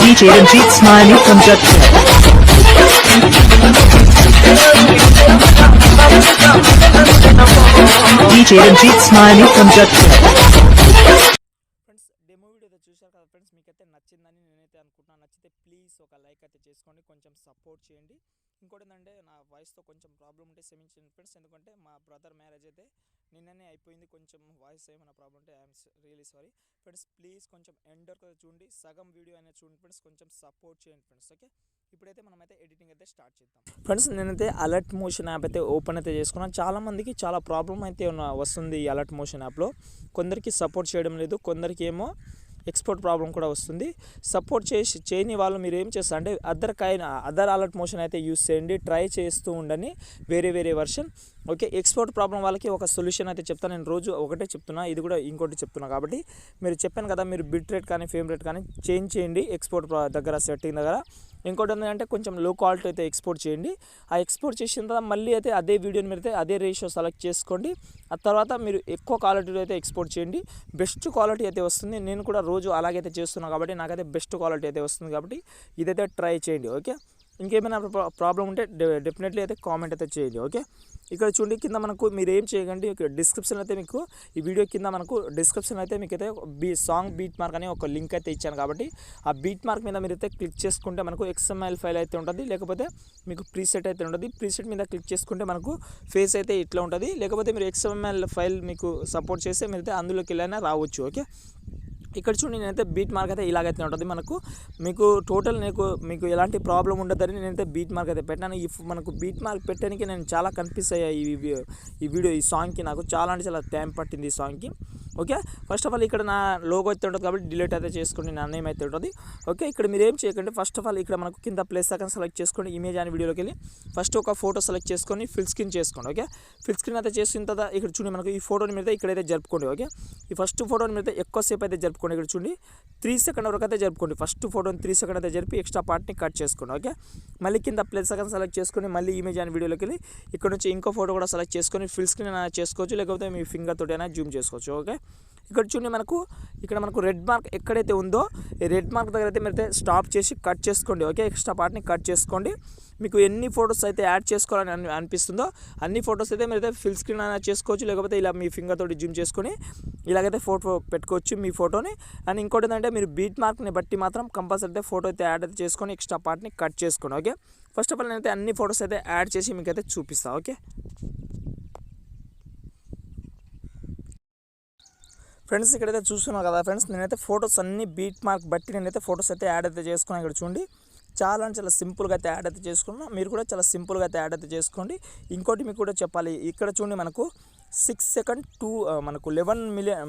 DJ Ranjit Smiley from Jodhpur. DJ Ranjit Smiley from Jodhpur. Friends demo video అయితే చూశారు కదా friends, మీకైతే నచ్చిందని నేనైతే అనుకుంటున్నాను. నచ్చితే ప్లీజ్ ఒక లైక్ అయితే చేసుకోండి, కొంచెం సపోర్ట్ చేయండి. ఇంకోటి ఏంటంటే నా వాయిస్తో కొంచెం ప్రాబ్లం ఉంటే క్షమించండి ఫ్రెండ్స్, ఎందుకంటే మా బ్రదర్ మ్యారేజ్ అయితే నిన్ననే అయిపోయింది. కొంచెం వాయిస్ ఏమైనా ప్రాబ్లం ఉంటే I'm really sorry friends. Please కొంచెం ఎండ్ వరకు చూడండి, సగం వీడియో అనేది చూడండి ఫ్రెండ్స్, కొంచెం సపోర్ట్ చేయండి ఫ్రెండ్స్. ఓకే, ఇప్పుడైతే మనమైతే ఎడిటింగ్ అయితే స్టార్ట్ చేద్దాం ఫ్రెండ్స్. నేనైతే అలర్ట్ మోషన్ యాప్ అయితే ఓపెన్ అయితే చేసుకున్నాను. చాలామందికి చాలా ప్రాబ్లం అయితే వస్తుంది ఈ అలర్ట్ మోషన్ యాప్లో. కొందరికి సపోర్ట్ చేయడం లేదు, కొందరికి ఏమో ఎక్స్పోర్ట్ ప్రాబ్లం కూడా వస్తుంది. సపోర్ట్ చేయని వాళ్ళు మీరు ఏం చేస్తారు అంటే అదర్ అలర్ట్ మోషన్ అయితే యూస్ చేయండి, ట్రై చేస్తూ ఉండని వేరే వర్షన్. ఓకే, ఎక్స్పోర్ట్ ప్రాబ్లం వాళ్ళకి ఒక సొల్యూషన్ అయితే చెప్తాను. నేను రోజు ఒకటే చెప్తున్నా, ఇది కూడా ఇంకోటి చెప్తున్నా. కాబట్టి మీరు చెప్పాను కదా, మీరు బిట్ రేట్ కానీ ఫ్రేమ్ రేట్ కానీ చేంజ్ చేయండి ఎక్స్పోర్ట్ దగ్గర, సెట్టింగ్ దగ్గర. ఇంకోటి ఏంటంటే కొంచెం లో క్వాలిటీ అయితే ఎక్స్పోర్ట్ చేయండి. ఆ ఎక్స్పోర్ట్ చేసిన తర్వాత మళ్ళీ అయితే అదే వీడియోని మీరు అయితే అదే రేషియో సెలెక్ట్ చేసుకోండి. ఆ తర్వాత మీరు ఎక్కువ క్వాలిటీలో అయితే ఎక్స్పోర్ట్ చేయండి, బెస్ట్ క్వాలిటీ అయితే వస్తుంది. నేను కూడా రోజు అలాగైతే చేస్తున్నాను కాబట్టి నాకైతే బెస్ట్ క్వాలిటీ అయితే వస్తుంది. కాబట్టి ఇదైతే ట్రై చేయండి. ఓకే, ఇంకేమైనా ప్రాబ్లం ఉంటే డెఫినెట్లీ అయితే కామెంట్ అయితే చేయండి. ఓకే, ఇక్కడ చూడండి కింద మనకు మీరు ఏం చేయకండి, డిస్క్రిప్షన్ అయితే మీకు ఈ వీడియో కింద మనకు డిస్క్రిప్షన్ అయితే మీకు అయితే సాంగ్ బీట్ మార్క్ అని ఒక లింక్ అయితే ఇచ్చాను. కాబట్టి ఆ బీట్ మార్క్ మీద మీరు అయితే క్లిక్ చేసుకుంటే మనకు XML ఫైల్ అయితే ఉంటుంది, లేకపోతే మీకు ప్రీసెట్ అయితే ఉంటుంది. ప్రీసెట్ మీద క్లిక్ చేసుకుంటే మనకు ఫేస్ అయితే ఇట్లా ఉంటుంది, లేకపోతే మీరు XML ఫైల్ మీకు సపోర్ట్ చేస్తే మీరైతే అందులోకి వెళ్ళైనా రావచ్చు. ఓకే, ఇక్కడ చూడండి నేనైతే బీట్ మార్క్ అయితే ఇలాగైతే ఉంటుంది. మీకు టోటల్ మీకు ఎలాంటి ప్రాబ్లం ఉండదని నేనైతే బీట్ మార్క్ అయితే పెట్టాను. మనకు బీట్ మార్క్ పెట్టడానికి నేను చాలా కన్ఫ్యూజ్ అయ్యాయి ఈ వీడియో, ఈ సాంగ్కి నాకు చాలా అంటే చాలా టైం పట్టింది ఈ సాంగ్కి. ఓకే, ఫస్ట్ ఆఫ్ ఆల్ ఇక్కడ నా లోగో అయితే ఉంటుంది కాబట్టి డిలీట్ అయితే చేసుకోండి, నా నేమ్ అయితే ఉంటుంది. ఓకే, ఇక్కడ మీరు ఏం చేయకండి, ఫస్ట్ ఆఫ్ ఆల్ ఇక్కడ మనకు కింద ప్లేస్ సెకండ్ సెలెక్ట్ చేసుకోండి, ఇమేజ్ అని వీడియోలోకి వెళ్ళి ఫస్ట్ ఒక ఫోటో సెలెక్ట్ చేసుకొని ఫిల్ స్క్రీన్ చేసుకోండి. ఓకే, ఫిల్ స్క్రీన్ అయితే చేసిన తర్వాత ఇక్కడ చూడండి మనకు ఈ ఫోటోని మీద ఇక్కడైతే జరుపుకోండి. ఓకే, ఈ ఫస్ట్ ఫోటోని మీద ఎక్కువసేపు అయితే జరుపుకోండి. ఇక్కడ చూడండి 3 సెకండ్ వరకు అయితే జరుపుకోండి. ఫస్ట్ ఫోటోని 3 సెకండ్ అయితే జరిపి ఎక్స్ట్రా పార్ట్ని కట్ చేసుకోండి. ఓకే, మళ్ళీ కింద ప్లేస్ సెకండ్ సెలెక్ట్ చేసుకొని మళ్ళీ ఇమేజ్ అని వీడియోలోకి వెళ్ళి ఇక్కడ నుంచి ఇంకో ఫోటో కూడా సెలెక్ట్ చేసుకొని ఫిల్ స్క్రీన్ అయినా చేసుకోవచ్చు, లేకపోతే మీ ఫింగర్ తోటి అయినా జూమ్ చేసుకోవచ్చు. ఓకే, ఇక్కడ చూడండి ఇక్కడ మనకు రెడ్ మార్క్ ఎక్కడైతే ఉందో ఈ రెడ్ మార్క్ దగ్గర అయితే మీరైతే స్టాప్ చేసి కట్ చేసుకోండి. ఓకే, ఎక్స్ట్రా పార్ట్ని కట్ చేసుకోండి. మీకు ఎన్ని ఫొటోస్ అయితే యాడ్ చేసుకోవాలని అనిపిస్తుందో అన్ని ఫొటోస్ అయితే మీరైతే ఫిల్ స్క్రీన్ అయినా చేసుకోవచ్చు, లేకపోతే ఇలా మీ ఫింగర్ తోటి జూమ్ చేసుకొని ఇలాగైతే ఫోటో పెట్టుకోవచ్చు మీ ఫోటోని. అండ్ ఇంకోటి ఏంటంటే మీరు బీట్ మార్క్ని బట్టి మాత్రం కంపల్సరీ అయితే ఫోటో అయితే యాడ్ అయితే చేసుకొని ఎక్స్ట్రా పార్ట్ని కట్ చేసుకోండి. ఓకే, ఫస్ట్ ఆఫ్ ఆల్ నేనైతే అన్ని ఫొటోస్ అయితే యాడ్ చేసి మీకైతే చూపిస్తాను. ఓకే ఫ్రెండ్స్, ఇక్కడైతే చూస్తున్నాను కదా ఫ్రెండ్స్, నేనైతే ఫొటోస్ అన్ని బీట్ మార్క్ బట్టి నేనైతే ఫొటోస్ అయితే యాడ్ అయితే చేసుకున్నాను. ఇక్కడ చూడండి చాలా అంటే చాలా సింపుల్గా అయితే యాడ్ అయితే చేసుకున్నాం. మీరు కూడా చాలా సింపుల్గా అయితే యాడ్ అయితే చేసుకోండి. ఇంకోటి మీకు కూడా చెప్పాలి, ఇక్కడ చూడండి మనకు 6 సెకండ్ మనకు 11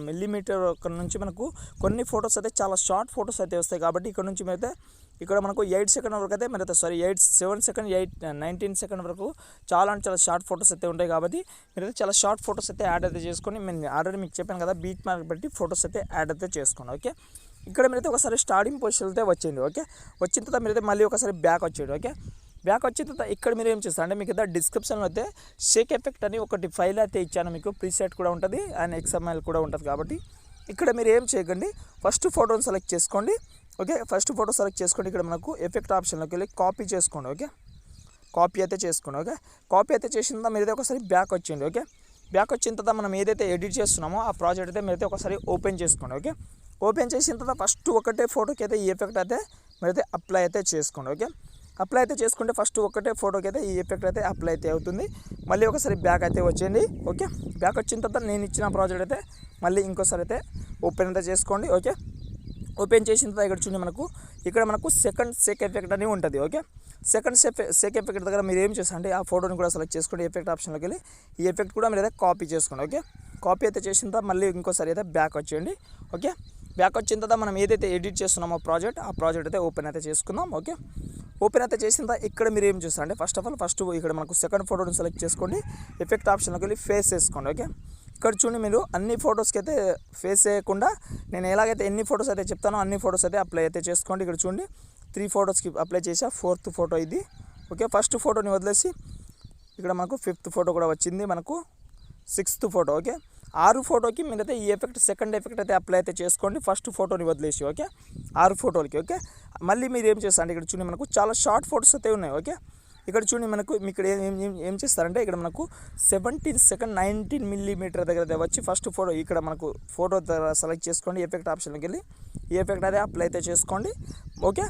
మిల్లీమీటర్ నుంచి మనకు కొన్ని ఫొటోస్ అయితే చాలా షార్ట్ ఫొటోస్ అయితే వస్తాయి. కాబట్టి ఇక్కడ నుంచి మీరైతే ఇక్కడ మనకు 8 సెకండ్ వరకు అయితే మీరైతే 7 సెకండ్ 19 సెకండ్ వరకు చాలా అంటే చాలా షార్ట్ ఫొటోస్ అయితే ఉంటాయి. కాబట్టి మీరైతే చాలా షార్ట్ ఫొటోస్ అయితే యాడ్ అయితే చేసుకొని నేను ఆల్రెడీ మీకు చెప్పాను కదా, బీట్ మార్క్ బట్టి ఫొటోస్ అయితే యాడ్ అయితే చేసుకోండి. ఓకే, ఇక్కడ మీరైతే ఒకసారి స్టార్టింగ్ పొజిషన్ అయితే వచ్చింది. ఓకే, వచ్చిన తర్వాత మీరైతే మళ్ళీ ఒకసారి బ్యాక్ వచ్చేది. ఓకే, బ్యాక్ వచ్చిన తర్వాత ఇక్కడ మీరు ఏం చేస్తారు అంటే మీకు డిస్క్రిప్షన్లో అయితే షేక్ ఎఫెక్ట్ అని ఒకటి ఫైల్ అయితే ఇచ్చాను. మీకు ప్రీసెట్ కూడా ఉంటుంది అండ్ XML కూడా ఉంటుంది. కాబట్టి ఇక్కడ మీరు ఏం చేయకండి, ఫస్ట్ ఫోటోని సెలెక్ట్ చేసుకోండి. ఓకే, ఫస్ట్ ఫోటో సెలెక్ట్ చేసుకోండి. ఇక్కడ మనకు ఎఫెక్ట్ ఆప్షన్లోకి వెళ్ళి కాపీ చేసుకోండి. ఓకే, కాపీ అయితే చేసుకోండి. ఓకే, కాపీ అయితే చేసిన తర్వాత మీరైతే ఒకసారి బ్యాక్ వచ్చింది. ఓకే, బ్యాక్ వచ్చిన తర్వాత మనం ఏదైతే ఎడిట్ చేస్తున్నామో ఆ ప్రాజెక్ట్ అయితే మీరైతే ఒకసారి ఓపెన్ చేసుకోండి. ఓకే, ఓపెన్ చేసిన తర్వాత ఫస్ట్ ఒకటే ఫోటోకి అయితే ఈ ఎఫెక్ట్ అయితే మీరైతే అప్లై అయితే చేసుకోండి. ఓకే, అప్లై అయితే చేసుకుంటే ఫస్ట్ ఒకటే ఫోటోకి అయితే ఈ ఎఫెక్ట్ అయితే అప్లై అయితే అవుతుంది. మళ్ళీ ఒకసారి బ్యాక్ అయితే వచ్చేయండి. ఓకే, బ్యాక్ వచ్చిన తర్వాత నేను ఇచ్చిన ప్రాజెక్ట్ అయితే మళ్ళీ ఇంకోసారి అయితే ఓపెన్ అయితే చేసుకోండి. ఓకే, ఓపెన్ చేసిన తర్వాత ఇక్కడ చూడండి ఇక్కడ మనకు సెకండ్ షేక్ ఎఫెక్ట్ అని ఉంటుంది. ఓకే, సెకండ్ షేక్ ఎఫెక్ట్ దగ్గర మీరు ఏం చేస్తారు అంటే ఆ ఫోటోని కూడా సెలెక్ట్ చేసుకోండి. ఎఫెక్ట్ ఆప్షన్లోకి వెళ్ళి ఈ ఎఫెక్ట్ కూడా మీరు అయితే కాపీ చేసుకోండి. ఓకే, కాపీ అయితే చేసిన తర్వాత మళ్ళీ ఇంకోసారి అయితే బ్యాక్ వచ్చేయండి. ఓకే, బ్యాక్ వచ్చిన తర్వాత మనం ఏదైతే ఎడిట్ చేస్తున్నామో ఆ ప్రాజెక్ట్ అయితే ఓపెన్ అయితే చేసుకుందాం. ఓకే, ఓపెన్ అయితే చేసిన తర్వాత ఇక్కడ మీరు ఏం చేస్తారు అంటే ఫస్ట్ ఆఫ్ ఆల్ ఇక్కడ మనకు సెకండ్ ఫోటోని సెలెక్ట్ చేసుకోండి. ఎఫెక్ట్ ఆప్షన్లోకి వెళ్ళి ఫేస్ వేసుకోండి. ఓకే, ఇక్కడ చూడండి మీరు అన్ని ఫొటోస్కి అయితే ఫేస్ చేయకుండా నేను ఎలాగైతే ఎన్ని ఫొటోస్ అయితే చెప్తానో అన్ని ఫొటోస్ అయితే అప్లై అయితే చేసుకోండి. ఇక్కడ చూడండి 3 ఫొటోస్కి అప్లై చేసా, 4th ఫోటో ఇది. ఓకే, ఫస్ట్ ఫోటోని వదిలేసి ఇక్కడ మనకు 5th ఫోటో కూడా వచ్చింది, మనకు 6th ఫోటో. ఓకే, 6 ఫోటోకి మీరైతే ఈ ఎఫెక్ట్ సెకండ్ ఎఫెక్ట్ అయితే అప్లై అయితే చేసుకోండి, ఫస్ట్ ఫోటోని వదిలేసి. ఓకే, 6 ఫోటోలకి. ఓకే, మళ్ళీ మీరు ఏం చేస్తారంటే ఇక్కడ చూడండి మనకు చాలా షార్ట్ ఫోటోస్ అయితే ఉన్నాయి. ఓకే, ఇక్కడ చూడండి మనకు ఇక్కడ ఏం చేస్తారంటే ఇక్కడ మనకు 17 సెకండ్ 19 మిల్లీమీటర్ దగ్గర వచ్చి ఫస్ట్ ఫోటో ఇక్కడ మనకు ఫోటో సెలెక్ట్ చేసుకోండి, ఎఫెక్ట్ ఆప్షన్కి వెళ్ళి ఈ ఎఫెక్ట్ అయితే అప్లై అయితే చేసుకోండి. ఓకే,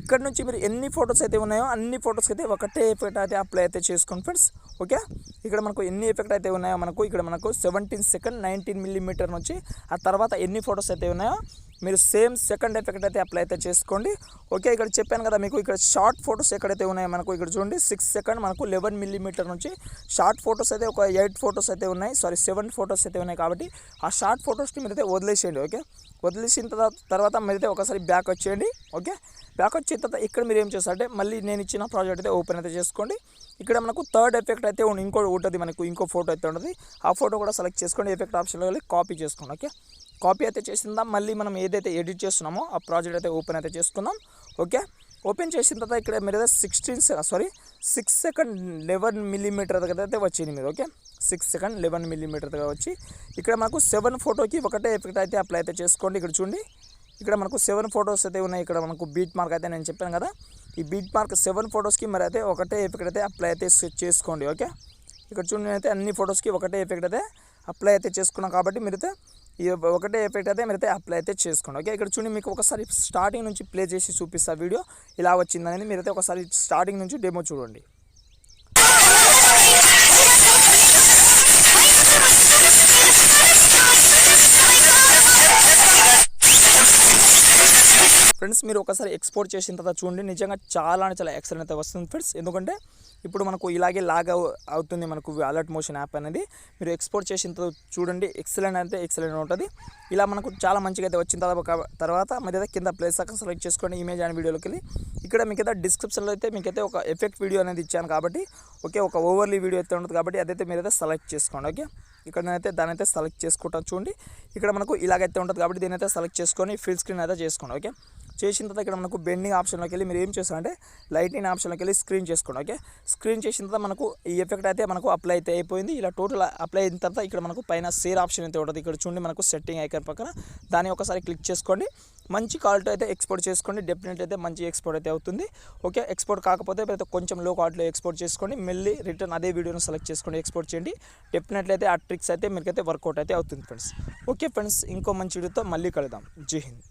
ఇక్కడ నుంచి మీరు ఎన్ని ఫొటోస్ అయితే ఉన్నాయో అన్ని ఫొటోస్కి అయితే ఒకటే ఎఫెక్ట్ అయితే అప్లై అయితే చేసుకోండి ఫ్రెండ్స్. ఓకే, ఇక్కడ మనకు ఎన్ని ఎఫెక్ట్ అయితే ఉన్నాయో మనకు ఇక్కడ మనకు 17 సెకండ్ 19 మిల్లీమీటర్ నుంచి ఆ తర్వాత ఎన్ని ఫొటోస్ అయితే ఉన్నాయో మీరు సేమ్ సెకండ్ ఎఫెక్ట్ అయితే అప్లై అయితే చేసుకోండి. ఓకే, ఇక్కడ చెప్పాను కదా మీకు ఇక్కడ షార్ట్ ఫొటోస్ ఎక్కడైతే ఉన్నాయో మనకు ఇక్కడ చూడండి 6 సెకండ్ మనకు 11 మిల్లీమీటర్ నుంచి షార్ట్ ఫొటోస్ అయితే ఒక 8 ఫొటోస్ అయితే ఉన్నాయి, 7 ఫొటోస్ అయితే ఉన్నాయి. కాబట్టి ఆ షార్ట్ ఫొటోస్ని మీరైతే వదిలేసేయండి. ఓకే, వదిలేసిన తర్వాత మీరైతే ఒకసారి బ్యాక్ వచ్చేయండి. ఓకే, బ్యాక్ వచ్చిన తర్వాత ఇక్కడ మీరు ఏం చేస్తారంటే మళ్ళీ నేను ఇచ్చిన ప్రాజెక్ట్ అయితే ఓపెన్ అయితే చేసుకోండి. ఇక్కడ మనకు థర్డ్ ఎఫెక్ట్ అయితే ఇంకోటి ఉంటుంది, మనకు ఇంకో ఫోటో అయితే ఉంటుంది. ఆ ఫోటో కూడా సెలెక్ట్ చేసుకోండి, ఎఫెక్ట్ ఆప్షన్లో వెళ్ళి కాపీ చేసుకోండి. ఓకే, కాపీ అయితే చేసిందా మళ్ళీ మనం ఏదైతే ఎడిట్ చేస్తున్నామో ఆ ప్రాజెక్ట్ అయితే ఓపెన్ అయితే చేసుకుందాం. ఓకే, ఓపెన్ చేసిన తర్వాత ఇక్కడ మీరు అయితే 6 సెకండ్ 11 మిల్లీమీటర్ దగ్గర అయితే వచ్చింది మీరు. ఓకే, 6 సెకండ్ 11 మిల్లీమీటర్ దగ్గర వచ్చి ఇక్కడ మనకు 7 ఫోటోకి ఒకటే ఎఫెక్ట్ అయితే అప్లై అయితే చేసుకోండి. ఇక్కడ చూడండి ఇక్కడ మనకు 7 ఫొటోస్ అయితే ఉన్నాయి. ఇక్కడ మనకు బీట్ మార్క్ అయితే నేను చెప్పాను కదా, ఈ బీట్ మార్క్ 7 ఫొటోస్కి మరి అయితే ఒకటే ఎఫెక్ట్ అయితే అప్లై అయితే చేసుకోండి. ఓకే, ఇక్కడ చూడండి అయితే అన్ని ఫొటోస్కి ఒకటే ఎఫెక్ట్ అయితే అప్లై అయితే చేసుకున్నాం కాబట్టి మీరైతే ఈ ఒకటే ఎఫెక్ట్ అయితే మీరైతే అప్లై అయితే చేసుకోండి. ఓకే, ఇక్కడ చూడండి మీకు ఒకసారి స్టార్టింగ్ నుంచి ప్లే చేసి చూపిస్తా వీడియో ఇలా వచ్చిందనేది మీరైతే ఒకసారి స్టార్టింగ్ నుంచి డెమో చూడండి. ఫ్రెండ్స్ మీరు ఒకసారి ఎక్స్పోర్ట్ చేసిన తర్వాత చూడండి నిజంగా చాలా ఎక్సలెంట్ అయితే వస్తుంది ఫ్రెండ్స్. ఎందుకంటే ఇప్పుడు మనకు ఇలాగే లాగ్ అవుతుంది మనకు అలర్ట్ మోషన్ యాప్ అనేది. మీరు ఎక్స్పోర్ట్ చేసిన తర్వాత చూడండి ఎక్సలెంట్ అయితే ఎక్సలెంట్ ఉంటుంది. ఇలా మనకు చాలా మంచిగా అయితే వచ్చిన తర్వాత మీరు అయితే కింద ప్లేస్ అక్కడ సెలెక్ట్ చేసుకోండి, ఇమేజ్ అండ్ వీడియోలోకి వెళ్ళి ఇక్కడ మీకైతే డిస్క్రిప్షన్లో అయితే మీకైతే ఒక ఎఫెక్ట్ వీడియో అనేది ఇచ్చాను కాబట్టి ఓకే, ఒక ఓవర్లీ వీడియో అయితే ఉంటుంది కాబట్టి అదైతే మీరైతే సెలెక్ట్ చేసుకోండి. ఓకే, ఇక్కడ నేనైతే దాని అయితే సెలెక్ట్ చేసుకుంటాను చూడండి. ఇక్కడ మనకు ఇలాగైతే ఉంటుంది కాబట్టి దీని అయితే సెలెక్ట్ చేసుకొని ఫిల్ స్క్రీన్ అయితే చేసుకోండి. ఓకే, చేసిన తర్వాత ఇక్కడ మనకు బెండింగ్ ఆప్షన్లోకి వెళ్ళి మీరు ఏం చేస్తారంటే లైటింగ్ ఆప్షన్లోకి వెళ్ళి స్క్రీన్ చేసుకోండి. ఓకే, స్క్రీన్ చేసిన తర్వాత మనకు ఈ ఎఫెక్ట్ అయితే మనకు అప్లై అయితే అయిపోయింది. ఇలా టోటల్ అప్లై అయిన తర్వాత ఇక్కడ మనకు పైన షేర్ ఆప్షన్ అయితే ఉంటుంది. ఇక్కడ చూడండి మనకు సెట్టింగ్ ఐకాన్ పక్కన దాన్ని ఒకసారి క్లిక్ చేసుకోండి. మంచి క్వాలిటీ అయితే ఎక్స్పోర్ట్ చేసుకోండి, డెఫినెట్లీ అయితే మంచి ఎక్స్పోర్ట్ అయితే అవుతుంది. ఓకే, ఎక్స్పోర్ట్ కాకపోతే కొంచెం లో క్వాలిటీలో ఎక్స్పోర్ట్ చేసుకోండి, మళ్ళీ రిటర్న్ అదే వీడియోను సెలెక్ట్ చేసుకోండి, ఎక్స్పోర్ట్ చేయండి. డెఫినెట్లీ అయితే ఆ ట్రిక్స్ అయితే మీకైతే వర్కౌట్ అయితే అవుతుంది ఫ్రెండ్స్. ఓకే ఫ్రెండ్స్, ఇంకో మంచి వీడియోతో మళ్ళీ కలుద్దాం. జై హింద్.